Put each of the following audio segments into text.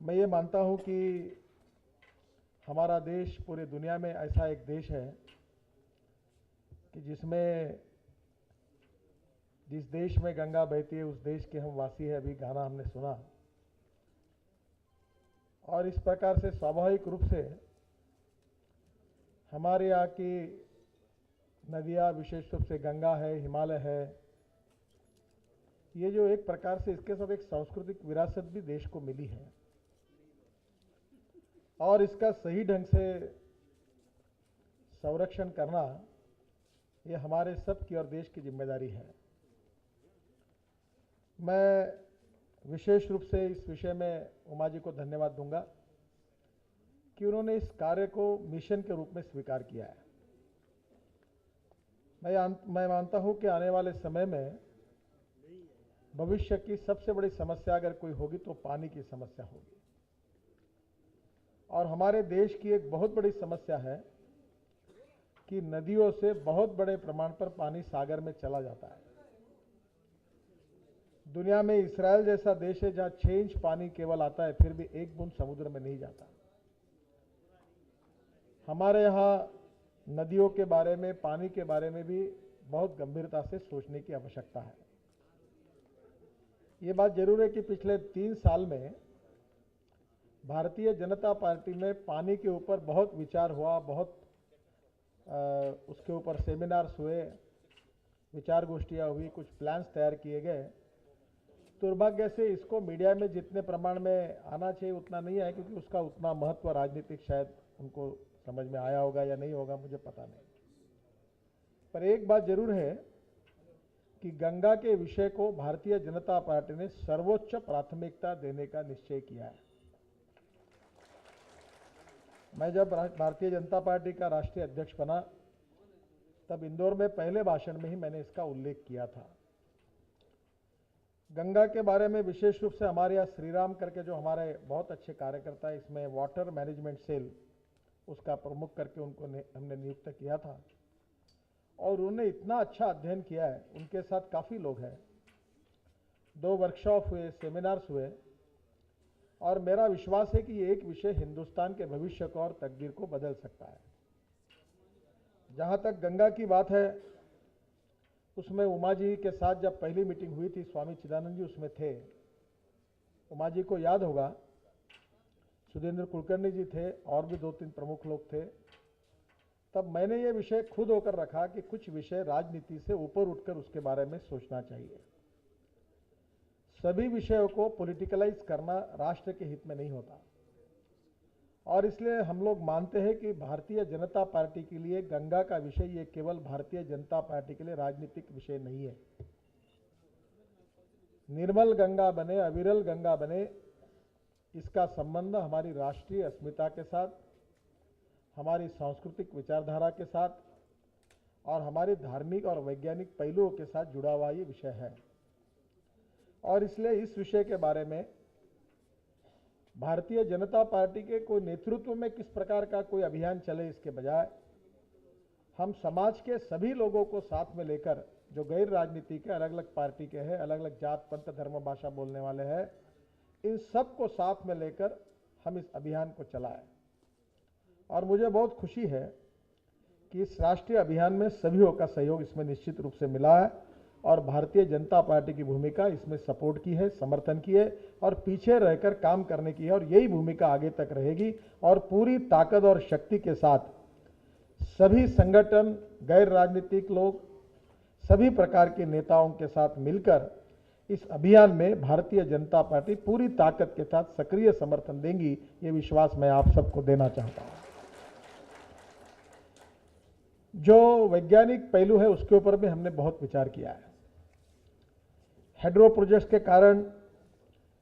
मैं ये मानता हूँ कि हमारा देश पूरी दुनिया में ऐसा एक देश है कि जिस देश में गंगा बहती है उस देश के हम वासी हैं। अभी गाना हमने सुना और इस प्रकार से स्वाभाविक रूप से हमारे यहाँ की नदियाँ, विशेष रूप से गंगा है, हिमालय है, ये जो एक प्रकार से इसके साथ एक सांस्कृतिक विरासत भी देश को मिली है और इसका सही ढंग से संरक्षण करना ये हमारे सब की और देश की जिम्मेदारी है। मैं विशेष रूप से इस विषय में उमा जी को धन्यवाद दूंगा कि उन्होंने इस कार्य को मिशन के रूप में स्वीकार किया है। मैं मानता हूं कि आने वाले समय में भविष्य की सबसे बड़ी समस्या अगर कोई होगी तो पानी की समस्या होगी और हमारे देश की एक बहुत बड़ी समस्या है कि नदियों से बहुत बड़े प्रमाण पर पानी सागर में चला जाता है। दुनिया में इस्राएल जैसा देश है जहां 6 इंच पानी केवल आता है, फिर भी एक बूंद समुद्र में नहीं जाता। हमारे यहाँ नदियों के बारे में, पानी के बारे में भी बहुत गंभीरता से सोचने की आवश्यकता है। ये बात जरूर है कि पिछले 3 साल में भारतीय जनता पार्टी में पानी के ऊपर बहुत विचार हुआ, बहुत उसके ऊपर सेमिनार्स हुए, विचार गोष्ठियाँ हुई, कुछ प्लान्स तैयार किए गए। दुर्भाग्य से इसको मीडिया में जितने प्रमाण में आना चाहिए उतना नहीं आया, क्योंकि उसका उतना महत्व राजनीतिक शायद उनको समझ में आया होगा या नहीं होगा, मुझे पता नहीं। पर एक बात जरूर है कि गंगा के विषय को भारतीय जनता पार्टी ने सर्वोच्च प्राथमिकता देने का निश्चय किया है। मैं जब भारतीय जनता पार्टी का राष्ट्रीय अध्यक्ष बना तब इंदौर में पहले भाषण में ही मैंने इसका उल्लेख किया था। गंगा के बारे में विशेष रूप से हमारे यहाँ श्रीराम करके जो हमारे बहुत अच्छे कार्यकर्ता है, इसमें वाटर मैनेजमेंट सेल उसका प्रमुख करके उनको हमने नियुक्त किया था और उन्होंने इतना अच्छा अध्ययन किया है। उनके साथ काफ़ी लोग हैं, 2 वर्कशॉप हुए, सेमिनार्स हुए और मेरा विश्वास है कि ये एक विषय हिंदुस्तान के भविष्य को और तकदीर को बदल सकता है। जहाँ तक गंगा की बात है, उसमें उमा जी के साथ जब पहली मीटिंग हुई थी, स्वामी चिदानंद जी उसमें थे। उमा जी को याद होगा, सुधींद्र कुलकर्णी जी थे और भी 2-3 प्रमुख लोग थे। तब मैंने ये विषय खुद होकर रखा कि कुछ विषय राजनीति से ऊपर उठकर उसके बारे में सोचना चाहिए। सभी विषयों को पॉलिटिकलाइज करना राष्ट्र के हित में नहीं होता और इसलिए हम लोग मानते हैं कि भारतीय जनता पार्टी के लिए गंगा का विषय ये केवल भारतीय जनता पार्टी के लिए राजनीतिक विषय नहीं है। निर्मल गंगा बने, अविरल गंगा बने, इसका संबंध हमारी राष्ट्रीय अस्मिता के साथ, हमारी सांस्कृतिक विचारधारा के साथ और हमारे धार्मिक और वैज्ञानिक पहलुओं के साथ जुड़ा हुआ ये विषय है। और इसलिए इस विषय के बारे में भारतीय जनता पार्टी के कोई नेतृत्व में किस प्रकार का कोई अभियान चले, इसके बजाय हम समाज के सभी लोगों को साथ में लेकर, जो गैर राजनीति के, अलग अलग पार्टी के हैं, अलग अलग जात पंथ धर्म भाषा बोलने वाले हैं, इन सब को साथ में लेकर हम इस अभियान को चलाएं। और मुझे बहुत खुशी है कि इस राष्ट्रीय अभियान में सभी का सहयोग इसमें निश्चित रूप से मिला है और भारतीय जनता पार्टी की भूमिका इसमें सपोर्ट की है, समर्थन की है और पीछे रहकर काम करने की है और यही भूमिका आगे तक रहेगी। और पूरी ताकत और शक्ति के साथ सभी संगठन, गैर राजनीतिक लोग, सभी प्रकार के नेताओं के साथ मिलकर इस अभियान में भारतीय जनता पार्टी पूरी ताकत के साथ सक्रिय समर्थन देंगी, ये विश्वास मैं आप सबको देना चाहता हूं। जो वैज्ञानिक पहलू है उसके ऊपर भी हमने बहुत विचार किया है। हाइड्रो प्रोजेक्ट्स के कारण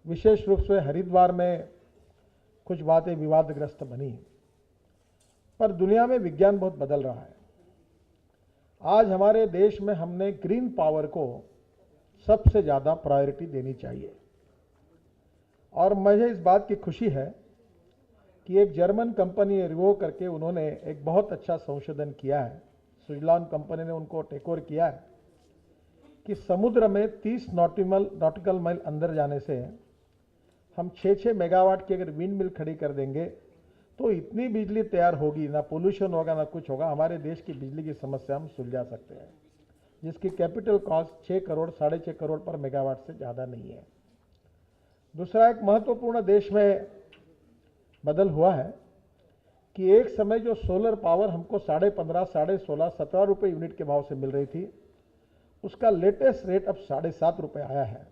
विशेष रूप से हरिद्वार में कुछ बातें विवादग्रस्त बनी, पर दुनिया में विज्ञान बहुत बदल रहा है। आज हमारे देश में हमने ग्रीन पावर को सबसे ज़्यादा प्रायोरिटी देनी चाहिए और मुझे इस बात की खुशी है कि एक जर्मन कंपनी रिवो करके उन्होंने एक बहुत अच्छा संशोधन किया है। सुजलॉन कंपनी ने उनको टेक ओवर किया है कि समुद्र में 30 नॉटिकल माइल अंदर जाने से हम 6-6 मेगावाट की अगर विंड मिल खड़ी कर देंगे तो इतनी बिजली तैयार होगी, ना पोल्यूशन होगा ना कुछ होगा, हमारे देश की बिजली की समस्या हम सुलझा सकते हैं, जिसकी कैपिटल कॉस्ट 6 करोड़ 6.5 करोड़ पर मेगावाट से ज़्यादा नहीं है। दूसरा एक महत्वपूर्ण देश में बदल हुआ है कि एक समय जो सोलर पावर हमको 15.5, 16.5, 17 रुपये यूनिट के भाव से मिल रही थी, उसका लेटेस्ट रेट अब 7.5 रुपये आया है।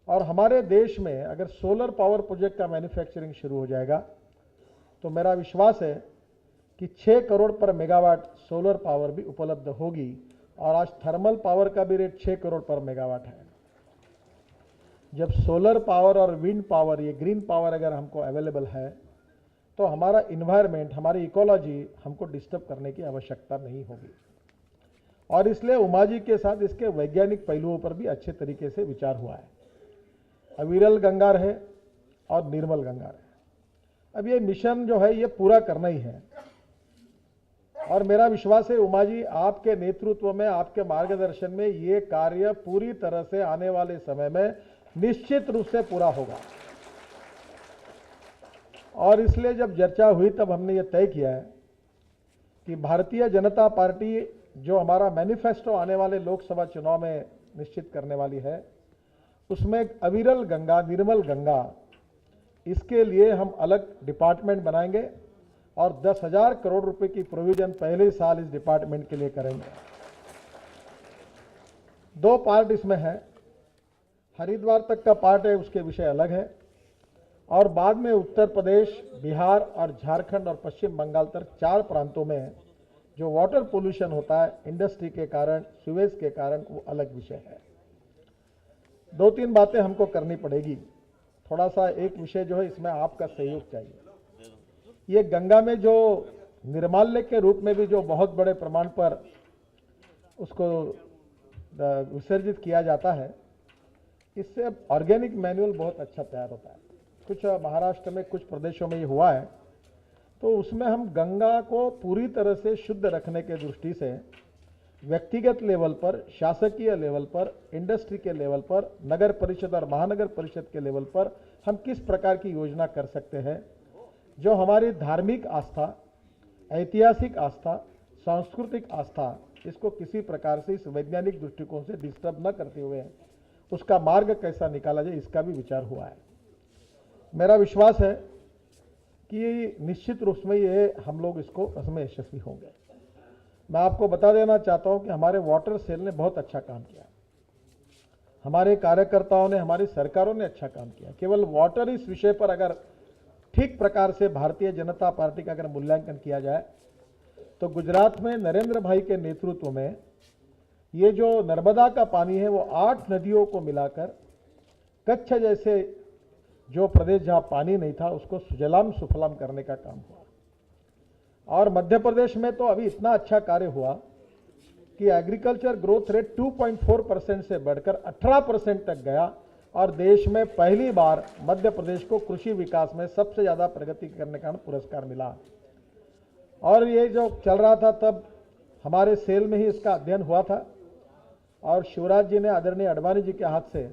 और हमारे देश में अगर सोलर पावर प्रोजेक्ट का मैन्युफैक्चरिंग शुरू हो जाएगा तो मेरा विश्वास है कि 6 करोड़ पर मेगावाट सोलर पावर भी उपलब्ध होगी। और आज थर्मल पावर का भी रेट 6 करोड़ पर मेगावाट है। जब सोलर पावर और विंड पावर, ये ग्रीन पावर अगर हमको अवेलेबल है तो हमारा इन्वायरमेंट, हमारी इकोलॉजी हमको डिस्टर्ब करने की आवश्यकता नहीं होगी। और इसलिए उमा जी के साथ इसके वैज्ञानिक पहलुओं पर भी अच्छे तरीके से विचार हुआ है। अविरल गंगा रहे और निर्मल गंगा रहे, अब ये मिशन जो है ये पूरा करना ही है। और मेरा विश्वास है उमा जी, आपके नेतृत्व में, आपके मार्गदर्शन में ये कार्य पूरी तरह से आने वाले समय में निश्चित रूप से पूरा होगा। और इसलिए जब चर्चा हुई तब हमने ये तय किया है कि भारतीय जनता पार्टी जो हमारा मैनिफेस्टो आने वाले लोकसभा चुनाव में निश्चित करने वाली है, उसमें अविरल गंगा, निर्मल गंगा, इसके लिए हम अलग डिपार्टमेंट बनाएंगे और 10,000 करोड़ रुपए की प्रोविजन पहले साल इस डिपार्टमेंट के लिए करेंगे। 2 पार्ट इसमें है, हरिद्वार तक का पार्ट है, उसके विषय अलग है, और बाद में उत्तर प्रदेश, बिहार और झारखंड और पश्चिम बंगाल तक 4 प्रांतों में जो वाटर पोल्यूशन होता है इंडस्ट्री के कारण, सीवेज के कारण, वो अलग विषय है। 2-3 बातें हमको करनी पड़ेगी। थोड़ा सा एक विषय जो है इसमें आपका सहयोग चाहिए। ये गंगा में जो निर्माल्य के रूप में भी जो बहुत बड़े प्रमाण पर उसको विसर्जित किया जाता है, इससे ऑर्गेनिक मैन्युअल बहुत अच्छा तैयार होता है। कुछ महाराष्ट्र में कुछ प्रदेशों में ये हुआ है, तो उसमें हम गंगा को पूरी तरह से शुद्ध रखने के दृष्टि से व्यक्तिगत लेवल पर, शासकीय लेवल पर, इंडस्ट्री के लेवल पर, नगर परिषद और महानगर परिषद के लेवल पर हम किस प्रकार की योजना कर सकते हैं जो हमारी धार्मिक आस्था, ऐतिहासिक आस्था, सांस्कृतिक आस्था, इसको किसी प्रकार से इस वैज्ञानिक दृष्टिकोण से डिस्टर्ब न करते हुए उसका मार्ग कैसा निकाला जाए, इसका भी विचार हुआ है। मेरा विश्वास है कि निश्चित रूप में ये हम लोग इसको इसमें यशस्वी होंगे। मैं आपको बता देना चाहता हूं कि हमारे वाटर सेल ने बहुत अच्छा काम किया, हमारे कार्यकर्ताओं ने, हमारी सरकारों ने अच्छा काम किया। केवल वाटर इस विषय पर अगर ठीक प्रकार से भारतीय जनता पार्टी का अगर मूल्यांकन किया जाए तो गुजरात में नरेंद्र भाई के नेतृत्व में ये जो नर्मदा का पानी है वो 8 नदियों को मिलाकर कच्छ जैसे जो प्रदेश जहां पानी नहीं था उसको सुजलाम सुफलाम करने का काम हुआ। और मध्य प्रदेश में तो अभी इतना अच्छा कार्य हुआ कि एग्रीकल्चर ग्रोथ रेट 2.4% से बढ़कर 18% तक गया और देश में पहली बार मध्य प्रदेश को कृषि विकास में सबसे ज़्यादा प्रगति करने का पुरस्कार मिला। और ये जो चल रहा था तब हमारे सेल में ही इसका अध्ययन हुआ था और शिवराज जी ने, आदरणीय अडवाणी जी के हाथ से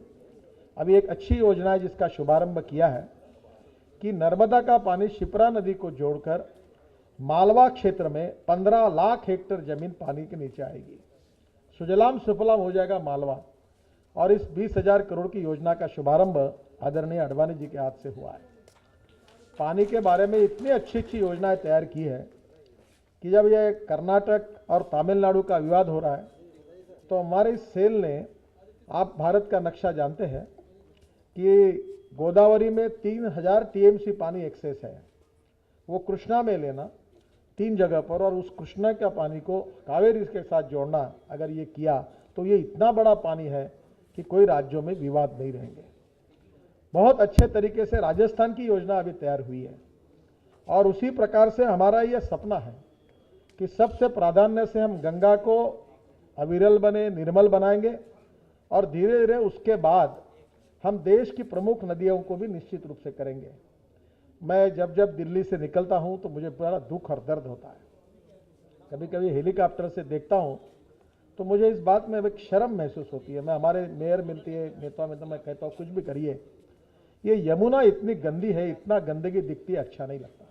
अभी एक अच्छी योजना है जिसका शुभारंभ किया है कि नर्मदा का पानी शिप्रा नदी को जोड़कर मालवा क्षेत्र में 15 लाख हेक्टेयर जमीन पानी के नीचे आएगी, सुजलाम सुफलाम हो जाएगा मालवा। और इस 20,000 करोड़ की योजना का शुभारंभ आदरणीय अडवाणी जी के हाथ से हुआ है। पानी के बारे में इतनी अच्छी अच्छी योजनाएं तैयार की है कि जब ये कर्नाटक और तमिलनाडु का विवाद हो रहा है तो हमारे इस सेल ने, आप भारत का नक्शा जानते हैं कि गोदावरी में 3,000 टीएमसी पानी एक्सेस है, वो कृष्णा में लेना 3 जगह पर और उस कृष्णा का पानी को कावेरी के साथ जोड़ना, अगर ये किया तो ये इतना बड़ा पानी है कि कोई राज्यों में विवाद नहीं रहेंगे। बहुत अच्छे तरीके से राजस्थान की योजना अभी तैयार हुई है और उसी प्रकार से हमारा यह सपना है कि सबसे प्राधान्य से हम गंगा को अविरल बने, निर्मल बनाएंगे और धीरे धीरे उसके बाद हम देश की प्रमुख नदियों को भी निश्चित रूप से करेंगे। मैं जब जब दिल्ली से निकलता हूं तो मुझे बड़ा दुख और दर्द होता है। कभी कभी हेलीकॉप्टर से देखता हूं तो मुझे इस बात में एक शर्म महसूस होती है। मैं, हमारे मेयर मिलती है, नेता में तो मैं कहता हूँ कुछ भी करिए, ये यमुना इतनी गंदी है, इतना गंदगी दिखती है, अच्छा नहीं लगता।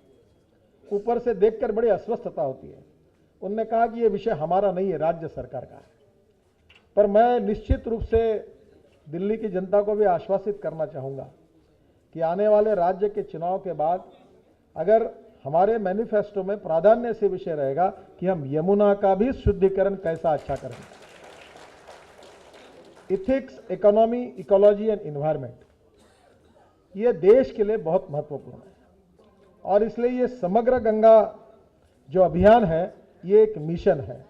ऊपर से देखकर बड़ी अस्वस्थता होती है। उन्होंने कहा कि ये विषय हमारा नहीं है, राज्य सरकार का है। पर मैं निश्चित रूप से दिल्ली की जनता को भी आश्वासित करना चाहूँगा कि आने वाले राज्य के चुनाव के बाद अगर हमारे मैनिफेस्टो में प्राधान्य से विषय रहेगा कि हम यमुना का भी शुद्धिकरण कैसा अच्छा करेंगे। Ethics, economy, ecology and environment, ये देश के लिए बहुत महत्वपूर्ण है और इसलिए ये समग्र गंगा जो अभियान है ये एक मिशन है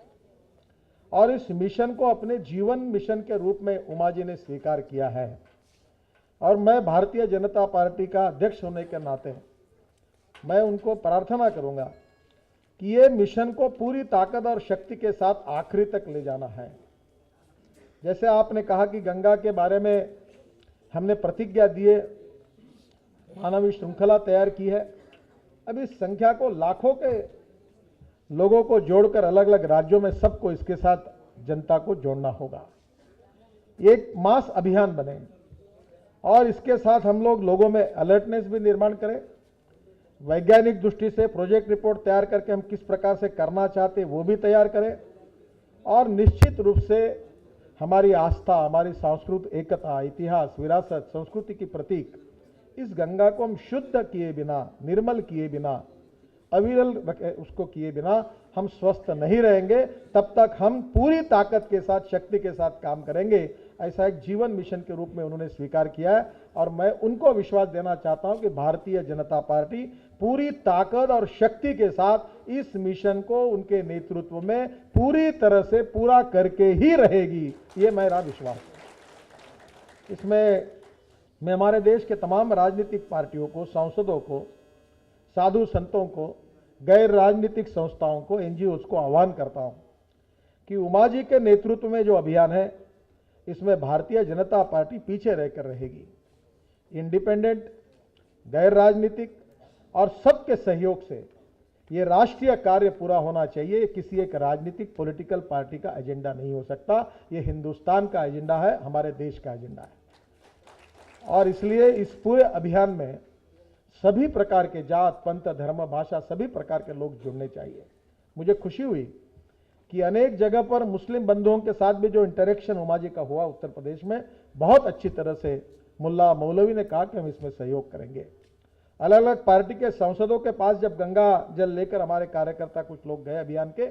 और इस मिशन को अपने जीवन मिशन के रूप में उमा जी ने स्वीकार किया है। और मैं भारतीय जनता पार्टी का अध्यक्ष होने के नाते मैं उनको प्रार्थना करूंगा कि ये मिशन को पूरी ताकत और शक्ति के साथ आखिरी तक ले जाना है। जैसे आपने कहा कि गंगा के बारे में हमने प्रतिज्ञा दिए, मानवीय श्रृंखला तैयार की है। अब इस संख्या को लाखों के लोगों को जोड़कर अलग अलग राज्यों में सबको इसके साथ जनता को जोड़ना होगा। एक मास अभियान बने और इसके साथ हम लोगों में अलर्टनेस भी निर्माण करें। वैज्ञानिक दृष्टि से प्रोजेक्ट रिपोर्ट तैयार करके हम किस प्रकार से करना चाहते वो भी तैयार करें और निश्चित रूप से हमारी आस्था, हमारी सांस्कृतिक एकता, इतिहास, विरासत, संस्कृति की प्रतीक इस गंगा को हम शुद्ध किए बिना, निर्मल किए बिना, अविरल उसको किए बिना हम स्वस्थ नहीं रहेंगे। तब तक हम पूरी ताकत के साथ, शक्ति के साथ काम करेंगे। ऐसा एक जीवन मिशन के रूप में उन्होंने स्वीकार किया है और मैं उनको विश्वास देना चाहता हूं कि भारतीय जनता पार्टी पूरी ताकत और शक्ति के साथ इस मिशन को उनके नेतृत्व में पूरी तरह से पूरा करके ही रहेगी, ये मेरा विश्वास है। इसमें मैं हमारे देश के तमाम राजनीतिक पार्टियों को, सांसदों को, साधु संतों को, गैर राजनीतिक संस्थाओं को, एनजीओस को आह्वान करता हूं कि उमा जी के नेतृत्व में जो अभियान है इसमें भारतीय जनता पार्टी पीछे रहकर रहेगी। इंडिपेंडेंट, गैर राजनीतिक और सबके सहयोग से ये राष्ट्रीय कार्य पूरा होना चाहिए। किसी एक राजनीतिक पॉलिटिकल पार्टी का एजेंडा नहीं हो सकता, ये हिंदुस्तान का एजेंडा है, हमारे देश का एजेंडा है। और इसलिए इस पूरे अभियान में सभी प्रकार के जात, पंथ, धर्म, भाषा, सभी प्रकार के लोग जुड़ने चाहिए। मुझे खुशी हुई कि अनेक जगह पर मुस्लिम बंधुओं के साथ भी जो इंटरेक्शन उमा जी का हुआ उत्तर प्रदेश में, बहुत अच्छी तरह से मुल्ला मौलवी ने कहा कि हम इसमें सहयोग करेंगे। अलग अलग पार्टी के सांसदों के पास जब गंगा जल लेकर हमारे कार्यकर्ता कुछ लोग गए अभियान के,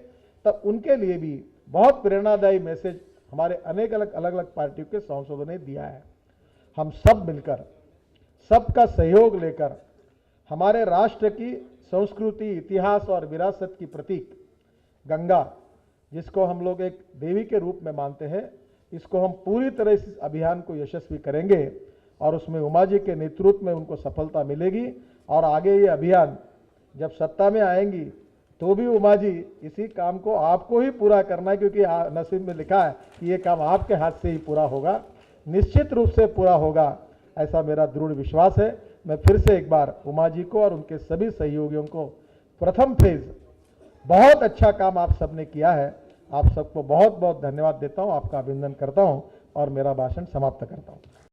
तब उनके लिए भी बहुत प्रेरणादायी मैसेज हमारे अलग अलग पार्टियों के सांसदों ने दिया है। हम सब मिलकर, सबका सहयोग लेकर हमारे राष्ट्र की संस्कृति, इतिहास और विरासत की प्रतीक गंगा, जिसको हम लोग एक देवी के रूप में मानते हैं, इसको हम पूरी तरह इस अभियान को यशस्वी करेंगे और उसमें उमा जी के नेतृत्व में उनको सफलता मिलेगी। और आगे ये अभियान जब सत्ता में आएंगी तो भी उमा जी इसी काम को आपको ही पूरा करना है, क्योंकि नसीब में लिखा है कि ये काम आपके हाथ से ही पूरा होगा, निश्चित रूप से पूरा होगा, ऐसा मेरा दृढ़ विश्वास है। मैं फिर से एक बार उमा जी को और उनके सभी सहयोगियों को प्रथम फेज बहुत अच्छा काम आप सबने किया है, आप सबको बहुत बहुत धन्यवाद देता हूं, आपका अभिनंदन करता हूं और मेरा भाषण समाप्त करता हूं।